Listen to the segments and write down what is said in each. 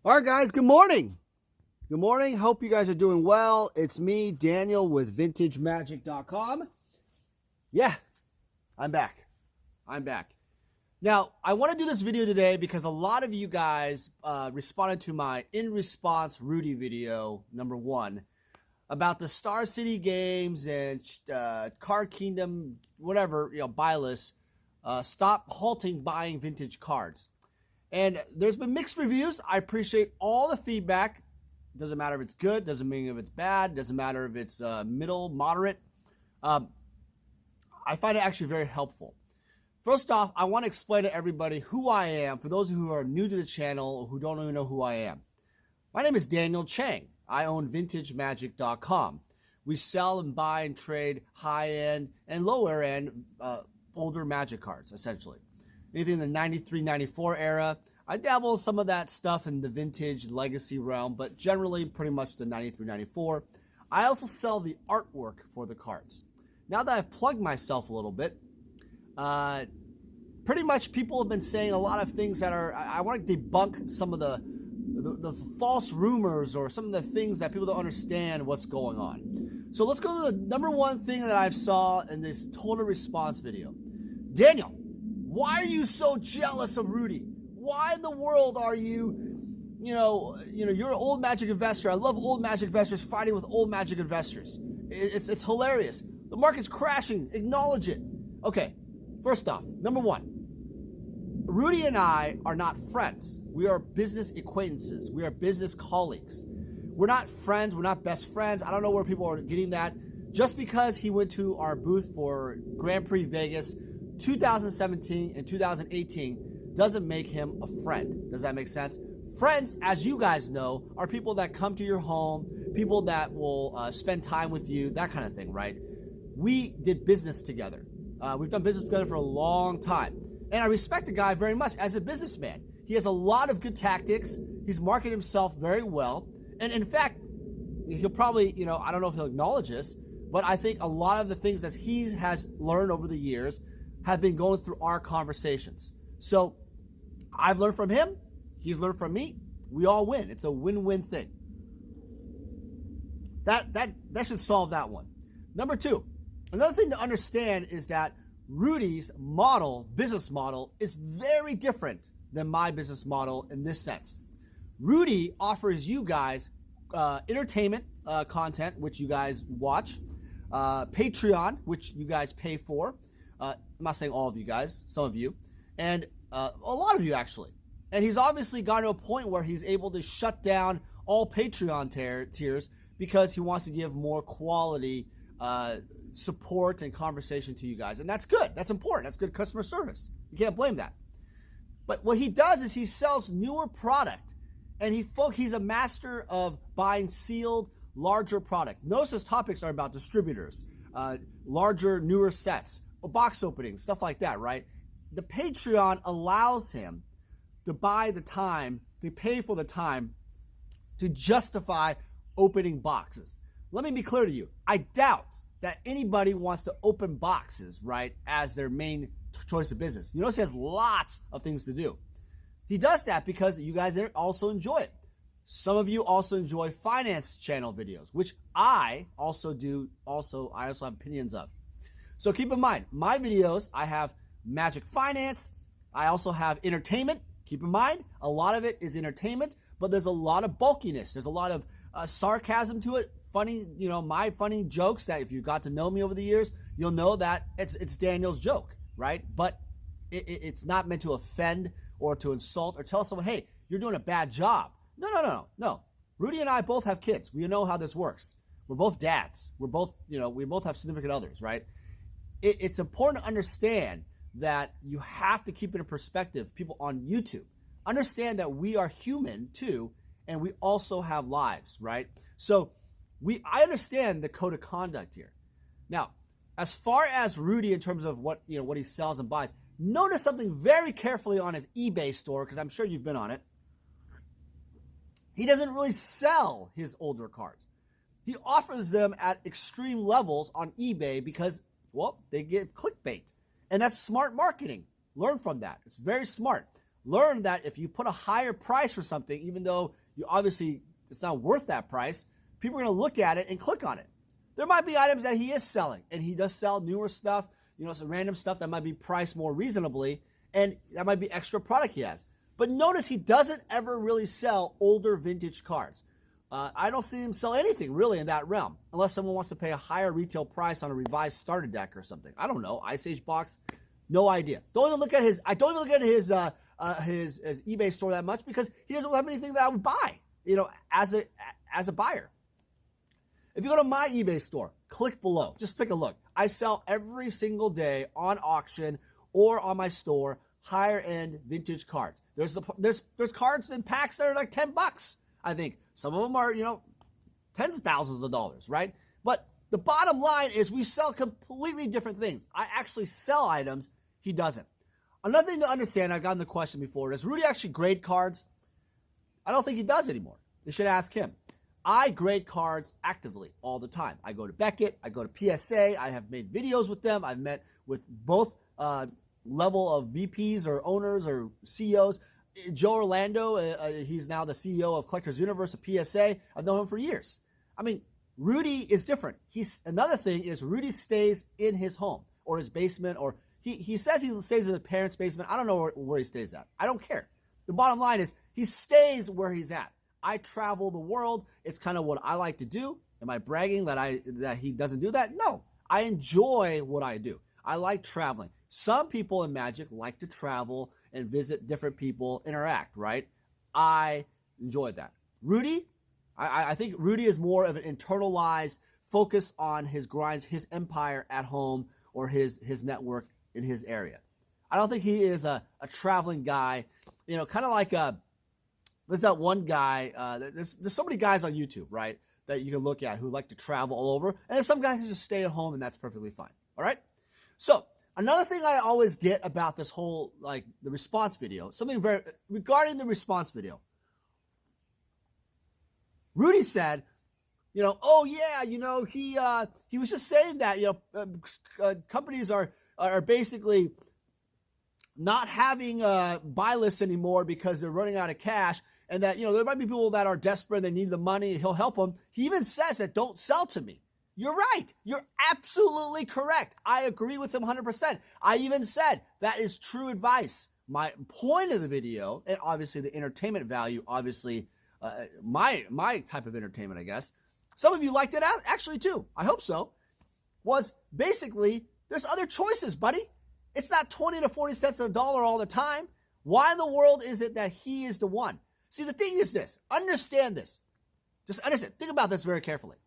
All right, guys, good morning. Good morning. Hope you guys are doing well. It's me, Daniel, with VintageMagic.com. Yeah, I'm back. Now, I want to do this video today because a lot of you guys responded to my In Response Rudy video, number 1, about the Star City games and Card Kingdom, whatever, buy lists. Stop halting buying vintage cards. And there's been mixed reviews. I appreciate all the feedback. Doesn't matter if it's good. Doesn't mean if it's bad. Doesn't matter if it's middle, moderate. I find it actually very helpful. First off, I want to explain to everybody who I am. For those who are new to the channel, who don't even know who I am. My name is Daniel Chang. I own VintageMagic.com. We sell and buy and trade high-end and lower-end older Magic cards, essentially. Anything in the 93, 94 era. I dabble in some of that stuff in the vintage legacy realm, but generally pretty much the 93, 94. I also sell the artwork for the cards. Now that I've plugged myself a little bit, pretty much people have been saying a lot of things that are, I want to debunk some of the false rumors or some of the things that people don't understand what's going on. So let's go to the number 1 thing that I saw in this total response video. Daniel, why are you so jealous of Rudy? Why in the world are you, you're an old Magic investor. I love old Magic investors fighting with old Magic investors. It's hilarious. The market's crashing. Acknowledge it. Okay, first off, number 1. Rudy and I are not friends. We are business acquaintances. We are business colleagues. We're not friends. We're not best friends. I don't know where people are getting that. Just because he went to our booth for Grand Prix Vegas 2017 and 2018 doesn't make him a friend. Does that make sense? Friends, as you guys know, are people that come to your home, people that will spend time with you, that kind of thing, right? We did business together. We've done business together for a long time. And I respect the guy very much as a businessman. He has a lot of good tactics. He's marketed himself very well. And in fact, he'll probably, I don't know if he'll acknowledge this, but I think a lot of the things that he has learned over the years have been going through our conversations. So I've learned from him. He's learned from me. We all win. It's a win-win thing. That should solve that one. Number 2, another thing to understand is that Rudy's business model, is very different than my business model in this sense. Rudy offers you guys entertainment content, which you guys watch, Patreon, which you guys pay for. I'm not saying all of you guys, some of you, and a lot of you actually. And he's obviously gotten to a point where he's able to shut down all Patreon tiers because he wants to give more quality support and conversation to you guys. And that's good. That's important. That's good customer service. You can't blame that. But what he does is he sells newer product, and he's a master of buying sealed, larger product. Notice his topics are about distributors, larger, newer sets, box openings, stuff like that, right? The Patreon allows him to buy the time, to pay for the time to justify opening boxes. Let me be clear to you. I doubt that anybody wants to open boxes, right, as their main choice of business. You notice he has lots of things to do. He does that because you guys also enjoy it. Some of you also enjoy finance channel videos, which I also do. I also have opinions of. So keep in mind, my videos, I have Magic Finance. I also have entertainment. Keep in mind, a lot of it is entertainment, but there's a lot of bulkiness. There's a lot of sarcasm to it. Funny, my funny jokes that if you got to know me over the years, you'll know that it's Daniel's joke, right? But it's not meant to offend or to insult or tell someone, hey, you're doing a bad job. No. Rudy and I both have kids. We know how this works. We're both dads. We're both, we both have significant others, right? It's important to understand that you have to keep it in perspective, people on YouTube. Understand that we are human too, and we also have lives, right? So I understand the code of conduct here. Now, as far as Rudy in terms of what he sells and buys, notice something very carefully on his eBay store, because I'm sure you've been on it. He doesn't really sell his older cards. He offers them at extreme levels on eBay because, well, they give clickbait. And that's smart marketing. Learn from that. It's very smart. learn that if you put a higher price for something, even though you obviously it's not worth that price, people are going to look at it and click on it. There might be items that he is selling, and he does sell newer stuff, some random stuff that might be priced more reasonably, and that might be extra product he has. But notice he doesn't ever really sell older vintage cards. I don't see him sell anything really in that realm, unless someone wants to pay a higher retail price on a revised starter deck or something. I don't know. Ice Age box, no idea. Don't even look at his. I don't even look at his eBay store that much because he doesn't have anything that I would buy. As a buyer. If you go to my eBay store, click below. Just take a look. I sell every single day on auction or on my store higher end vintage cards. There's cards in packs that are like $10. I think some of them are tens of thousands of dollars, right? But the bottom line is we sell completely different things. I actually sell items, he doesn't. Another thing to understand, I've gotten the question before, does Rudy actually grade cards? I don't think he does anymore. You should ask him. I grade cards actively all the time. I go to Beckett, I go to PSA, I have made videos with them, I've met with both level of VPs or owners or CEOs. Joe Orlando, he's now the CEO of Collectors Universe of PSA. I've known him for years. I mean, Rudy is different. Another thing is Rudy stays in his home or his basement, or he says he stays in his parents' basement. I don't know where he stays at. I don't care. The bottom line is he stays where he's at. I travel the world. It's kind of what I like to do. Am I bragging that he doesn't do that? No. I enjoy what I do. I like traveling. Some people in Magic like to travel and visit different people, interact, right? I enjoy that. Rudy, I think Rudy is more of an internalized focus on his grinds, his empire at home, or his network in his area. I don't think he is a traveling guy, kind of like there's that one guy, there's so many guys on YouTube, right, that you can look at who like to travel all over, and there's some guys who just stay at home, and that's perfectly fine, all right? So, another thing I always get about this whole, the response video, regarding the response video. Rudy said, oh yeah, he was just saying that, companies are basically not having buy lists anymore because they're running out of cash, and that, there might be people that are desperate, they need the money, he'll help them. He even says that don't sell to me. You're right. You're absolutely correct. I agree with him 100%. I even said that is true advice. My point of the video, and obviously the entertainment value, obviously my type of entertainment, I guess. Some of you liked it actually too. I hope so. Was basically there's other choices, buddy. It's not 20 to 40 cents on the dollar all the time. Why in the world is it that he is the one? See, the thing is this. Understand this. Just understand. Think about this very carefully.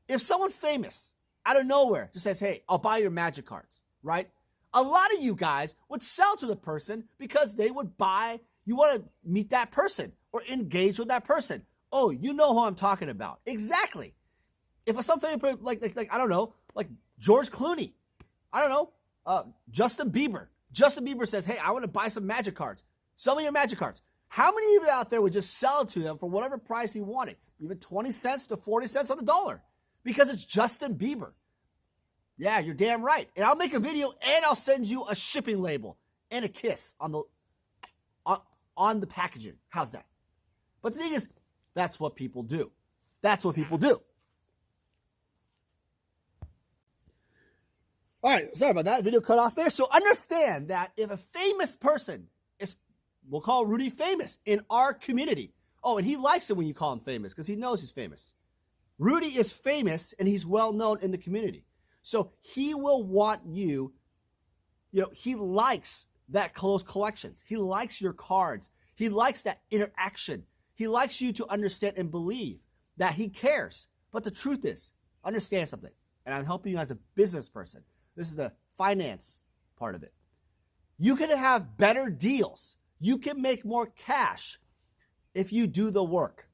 If someone famous out of nowhere just says, hey, I'll buy your Magic cards, right? A lot of you guys would sell to the person because they would buy, you want to meet that person or engage with that person. Oh, you know who I'm talking about. Exactly. If some famous, like I don't know, like George Clooney, I don't know, Justin Bieber. Justin Bieber says, hey, I want to buy some Magic cards. Sell me your Magic cards. How many of you out there would just sell it to them for whatever price he wanted? Even 20 cents to 40 cents on the dollar. Because it's Justin Bieber. Yeah, you're damn right. And I'll make a video and I'll send you a shipping label and a kiss on the packaging. How's that? But the thing is, that's what people do. That's what people do. All right, sorry about that. Video cut off there. So understand that if a famous person is, we'll call Rudy famous in our community. Oh, and he likes it when you call him famous because he knows he's famous. Rudy is famous and he's well known in the community. So he will want you, he likes that close collections. He likes your cards. He likes that interaction. He likes you to understand and believe that he cares. But the truth is, understand something. And I'm helping you as a business person. This is the finance part of it. You can have better deals. You can make more cash if you do the work.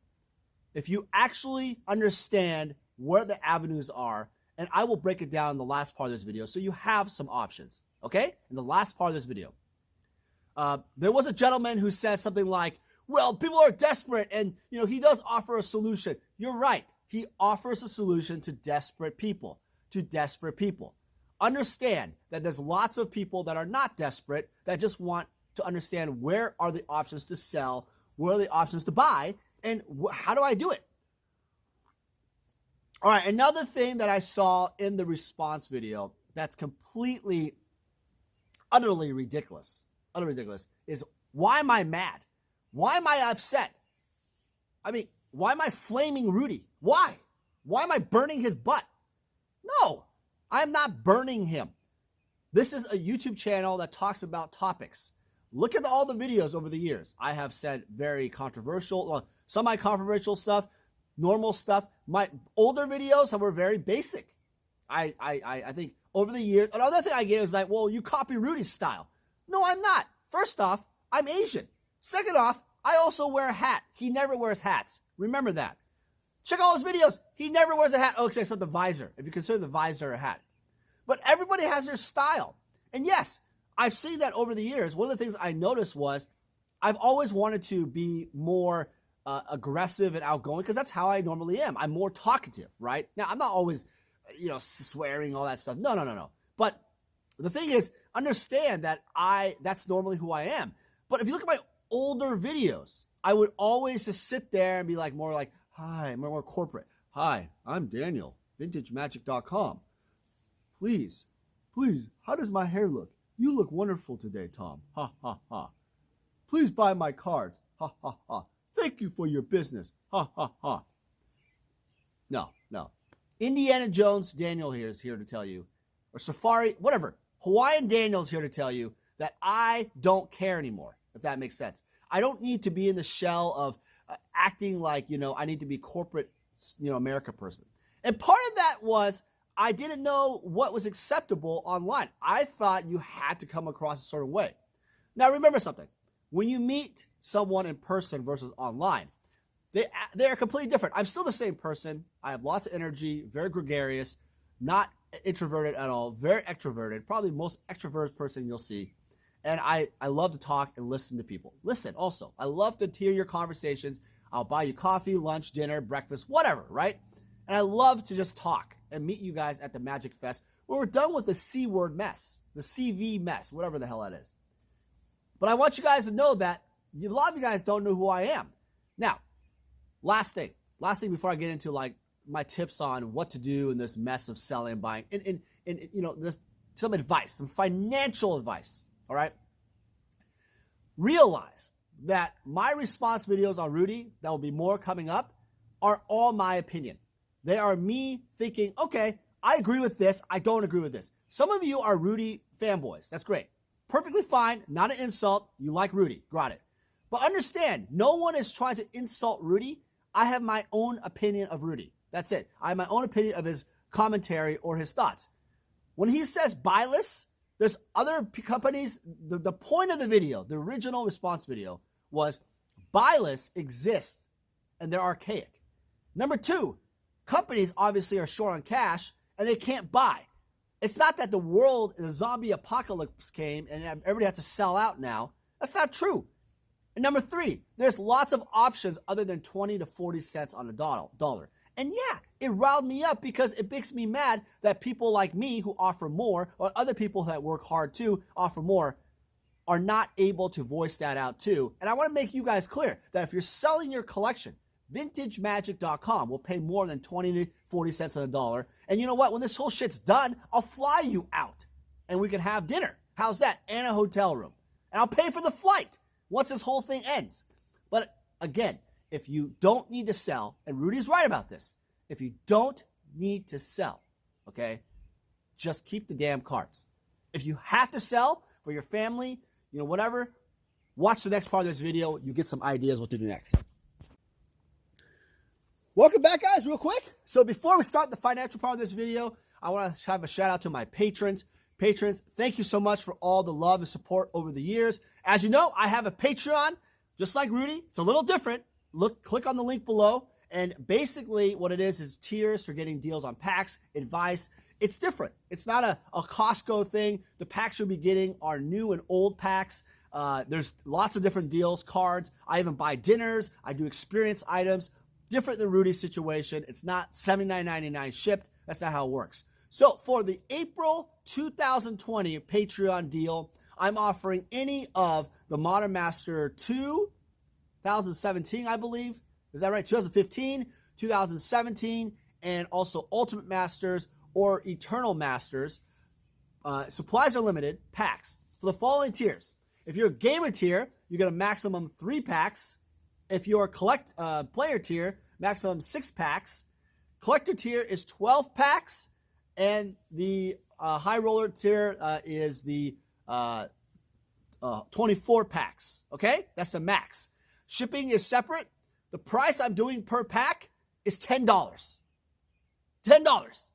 If you actually understand where the avenues are, and I will break it down in the last part of this video so you have some options, okay? In the last part of this video. There was a gentleman who said something like, well, people are desperate and, he does offer a solution. You're right. He offers a solution to desperate people, Understand that there's lots of people that are not desperate that just want to understand where are the options to sell, where are the options to buy, and how do I do it? All right, another thing that I saw in the response video that's completely, utterly ridiculous, is why am I mad? Why am I upset? I mean, why am I flaming Rudy? Why? Why am I burning his butt? No, I'm not burning him. This is a YouTube channel that talks about topics. Look at all the videos over the years. I have said very controversial, semi-controversial stuff, normal stuff. My older videos were very basic. I think over the years, another thing I get is like, well, you copy Rudy's style. No, I'm not. First off, I'm Asian. Second off, I also wear a hat. He never wears hats. Remember that. Check all his videos. He never wears a hat. Oh, except the visor, if you consider the visor a hat. But everybody has their style. And yes, I've seen that over the years. One of the things I noticed was I've always wanted to be more aggressive and outgoing because that's how I normally am. I'm more talkative, right? Now, I'm not always, swearing, all that stuff. No. But the thing is, understand that that's normally who I am. But if you look at my older videos, I would always just sit there and be like, more like, hi, more corporate. Hi, I'm Daniel, vintagemagic.com. Please, how does my hair look? You look wonderful today, Tom. Ha, ha, ha. Please buy my cards. Ha, ha, ha. Thank you for your business. Ha, ha, ha. No. Indiana Jones Daniel here is here to tell you, or Safari, whatever. Hawaiian Daniel's here to tell you that I don't care anymore, if that makes sense. I don't need to be in the shell of acting like, I need to be corporate, America person. And part of that was I didn't know what was acceptable online. I thought you had to come across a certain way. Now, remember something. When you meet someone in person versus online, they're completely different. I'm still the same person. I have lots of energy, very gregarious, not introverted at all, very extroverted, probably the most extroverted person you'll see. And I love to talk and listen to people. Listen, also, I love to hear your conversations. I'll buy you coffee, lunch, dinner, breakfast, whatever, right? And I love to just talk and meet you guys at the Magic Fest where we're done with the C word mess, the CV mess, whatever the hell that is. But I want you guys to know that a lot of you guys don't know who I am. Now, last thing before I get into like my tips on what to do in this mess of selling and buying, and this, some advice, some financial advice, all right? Realize that my response videos on Rudy, that will be more coming up, are all my opinion. They are me thinking, okay, I agree with this, I don't agree with this. Some of you are Rudy fanboys. That's great. Perfectly fine, not an insult. You like Rudy, got it. But understand, no one is trying to insult Rudy. I have my own opinion of Rudy. That's it. I have my own opinion of his commentary or his thoughts. When he says buy lists, there's other companies. The point of the video, the original response video, was buy lists exist and they're archaic. Number two, companies obviously are short on cash and they can't buy. It's not that the zombie apocalypse came and everybody has to sell out now. That's not true. And number three, there's lots of options other than 20 to 40 cents on a dollar. And yeah, it riled me up because it makes me mad that people like me who offer more, or other people that work hard too, offer more, are not able to voice that out too. And I want to make you guys clear that if you're selling your collection, vintagemagic.com will pay more than 20 to 40 cents on a dollar. And you know what? When this whole shit's done, I'll fly you out and we can have dinner. How's that? And a hotel room. And I'll pay for the flight once this whole thing ends. But again, if you don't need to sell, and Rudy's right about this, if you don't need to sell, okay, just keep the damn cards. If you have to sell for your family, whatever, watch the next part of this video. You get some ideas what to do next. Welcome back, guys, real quick. So before we start the financial part of this video, I want to have a shout out to my patrons. Patrons, thank you so much for all the love and support over the years. As you know, I have a Patreon, just like Rudy. It's a little different. Click on the link below. And basically what it is tiers for getting deals on packs, advice. It's different. It's not a Costco thing. The packs you'll be getting are new and old packs. There's lots of different deals, cards. I even buy dinners. I do experience items. Different than Rudy's situation. It's not $79.99 shipped. That's not how it works. So for the April 2020 Patreon deal, I'm offering any of the Modern Master 2017, I believe. Is that right? 2015, 2017, and also Ultimate Masters or Eternal Masters. Supplies are limited, packs. For the following tiers. If you're a gamer tier, you get a maximum 3 packs. If you're a player tier, maximum 6 packs. Collector tier is 12 packs. And the high roller tier is the 24 packs. Okay? That's the max. Shipping is separate. The price I'm doing per pack is $10. $10.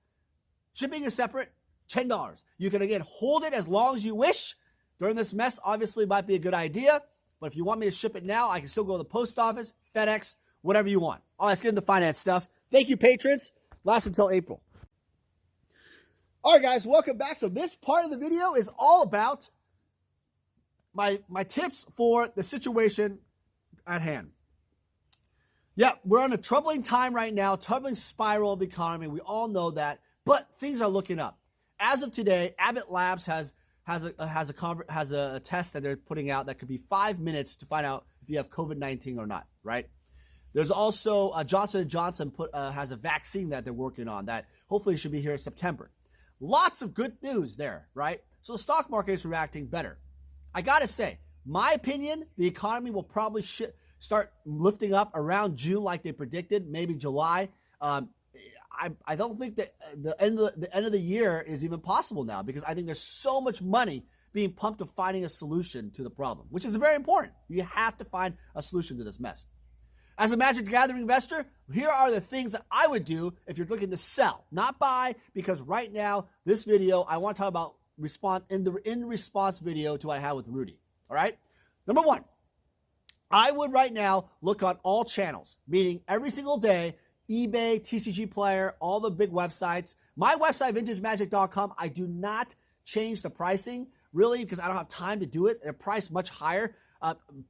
Shipping is separate, $10. You can, again, hold it as long as you wish. During this mess, obviously, might be a good idea. But if you want me to ship it now, I can still go to the post office, FedEx, whatever you want. All right, let's get into finance stuff. Thank you, patrons. Lasts until April. All right, guys, welcome back. So this part of the video is all about my tips for the situation at hand. Yeah, we're on a troubling time right now, troubling spiral of the economy. We all know that, but things are looking up. As of today, Abbott Labs has a test that they're putting out that could be 5 minutes to find out if you have COVID-19 or not, right? There's also Johnson & Johnson has a vaccine that they're working on that hopefully should be here in September. Lots of good news there, right? So the stock market is reacting better. I got to say, my opinion, the economy will probably start lifting up around June like they predicted, maybe July. I don't think that the end of the year is even possible now because I think there's so much money being pumped to finding a solution to the problem, which is very important. You have to find a solution to this mess. As a Magic the Gathering investor, here are the things that I would do if you're looking to sell, not buy, because right now, this video, I want to talk about in response video to what I had with Rudy. All right? Number one, I would right now look on all channels, meaning every single day, eBay, TCG Player, all the big websites. My website, vintagemagic.com, I do not change the pricing, really, because I don't have time to do it. They're priced much higher.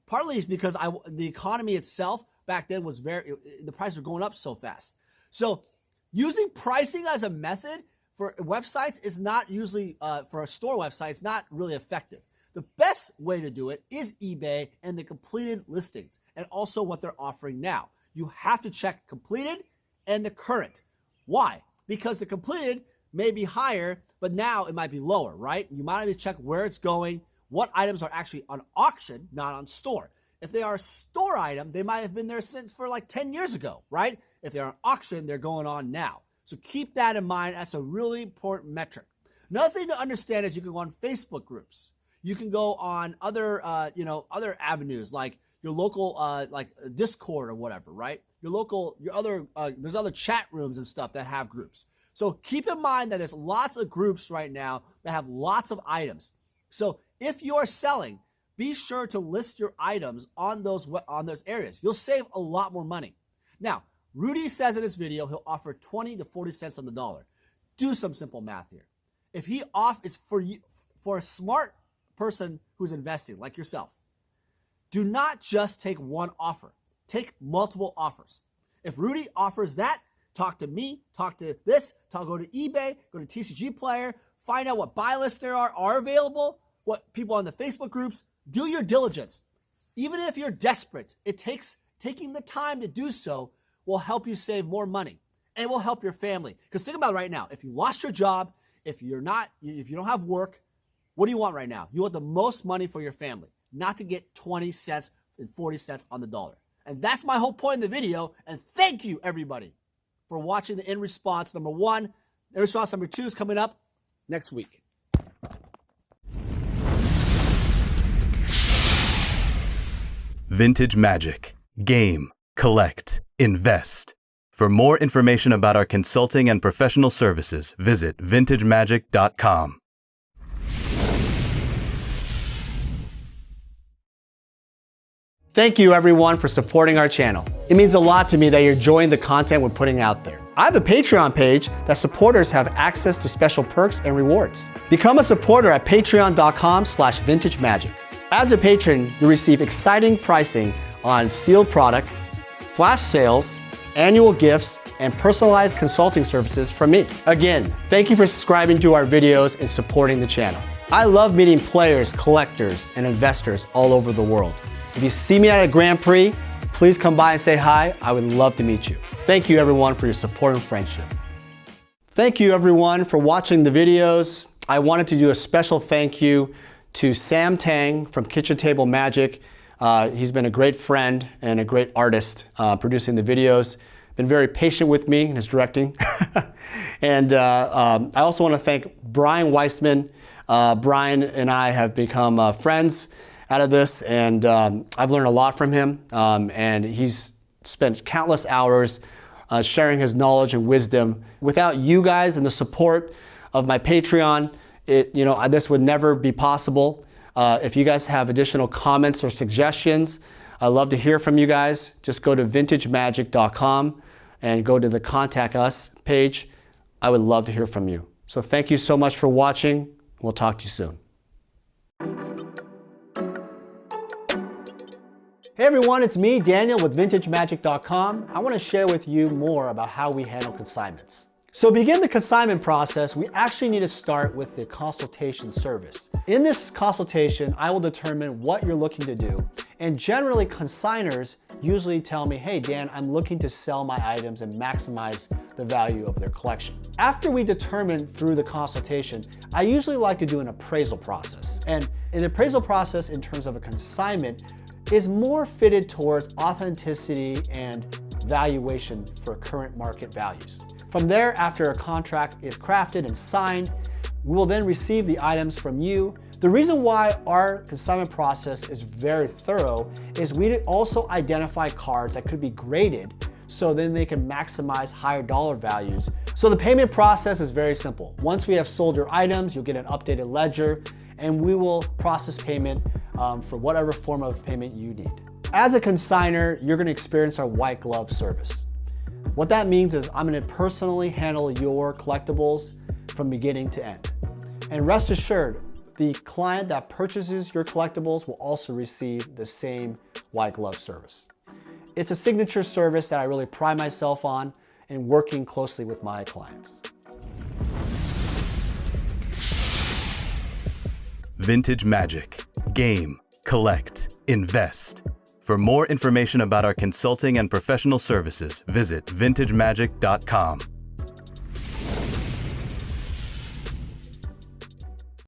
Partly is because the economy itself back then was the prices were going up so fast. So using pricing as a method for websites is not usually, for a store website, it's not really effective. The best way to do it is eBay and the completed listings and also what they're offering now. You have to check completed and the current. Why? Because the completed may be higher, but now it might be lower, right? You might have to check where it's going, what items are actually on auction, not on store. If they are a store item, they might have been there since for like 10 years ago, right? If they're on auction, they're going on now. So keep that in mind. That's a really important metric. Another thing to understand is you can go on Facebook groups. You can go on other avenues like your local, like Discord or whatever, right? There's other chat rooms and stuff that have groups. So keep in mind that there's lots of groups right now that have lots of items. So if you're selling, be sure to list your items on those areas. You'll save a lot more money. Now, Rudy says in this video he'll offer 20 to 40 cents on the dollar. Do some simple math here. If he offers for a smart person who's investing like yourself, do not just take one offer. Take multiple offers. If Rudy offers that, talk to me, talk to this, go to eBay, go to TCG Player, find out what buy lists there are available, what people on the Facebook groups. Do your diligence. Even if you're desperate, taking the time to do so will help you save more money and it will help your family. Because think about it right now. If you lost your job, if you don't have work, what do you want right now? You want the most money for your family, not to get 20 cents and 40 cents on the dollar. And that's my whole point in the video. And thank you, everybody, for watching the In Response number 1. In Response number 2 is coming up next week. Vintage Magic. Game, collect, invest. For more information about our consulting and professional services, visit vintagemagic.com. Thank you everyone for supporting our channel. It means a lot to me that you're enjoying the content we're putting out there. I have a Patreon page that supporters have access to special perks and rewards. Become a supporter at patreon.com/vintagemagic. As a patron, you receive exciting pricing on sealed product, flash sales, annual gifts, and personalized consulting services from me. Again, thank you for subscribing to our videos and supporting the channel. I love meeting players, collectors, and investors all over the world. If you see me at a Grand Prix, please come by and say hi. I would love to meet you. Thank you everyone for your support and friendship. Thank you everyone for watching the videos. I wanted to do a special thank you to Sam Tang from Kitchen Table Magic. He's been a great friend and a great artist producing the videos. Been very patient with me in his directing. And I also want to thank Brian Weissman. Brian and I have become friends out of this, and I've learned a lot from him. And he's spent countless hours sharing his knowledge and wisdom. Without you guys and the support of my Patreon, this would never be possible. If you guys have additional comments or suggestions, I'd love to hear from you guys. Just go to vintagemagic.com and go to the Contact Us page. I would love to hear from you. So thank you so much for watching. We'll talk to you soon. Hey everyone, it's me, Daniel with vintagemagic.com. I want to share with you more about how we handle consignments. So to begin the consignment process, we actually need to start with the consultation service. In this consultation, I will determine what you're looking to do. And generally, consigners usually tell me, hey Dan, I'm looking to sell my items and maximize the value of their collection. After we determine through the consultation, I usually like to do an appraisal process. And an appraisal process in terms of a consignment is more fitted towards authenticity and valuation for current market values. From there, after a contract is crafted and signed, we will then receive the items from you. The reason why our consignment process is very thorough is we also identify cards that could be graded so then they can maximize higher dollar values. So the payment process is very simple. Once we have sold your items, you'll get an updated ledger and we will process payment for whatever form of payment you need. As a consigner, you're gonna experience our white glove service. What that means is I'm gonna personally handle your collectibles from beginning to end. And rest assured, the client that purchases your collectibles will also receive the same white glove service. It's a signature service that I really pride myself on in working closely with my clients. Vintage Magic. Game, collect, invest. For more information about our consulting and professional services, visit vintagemagic.com.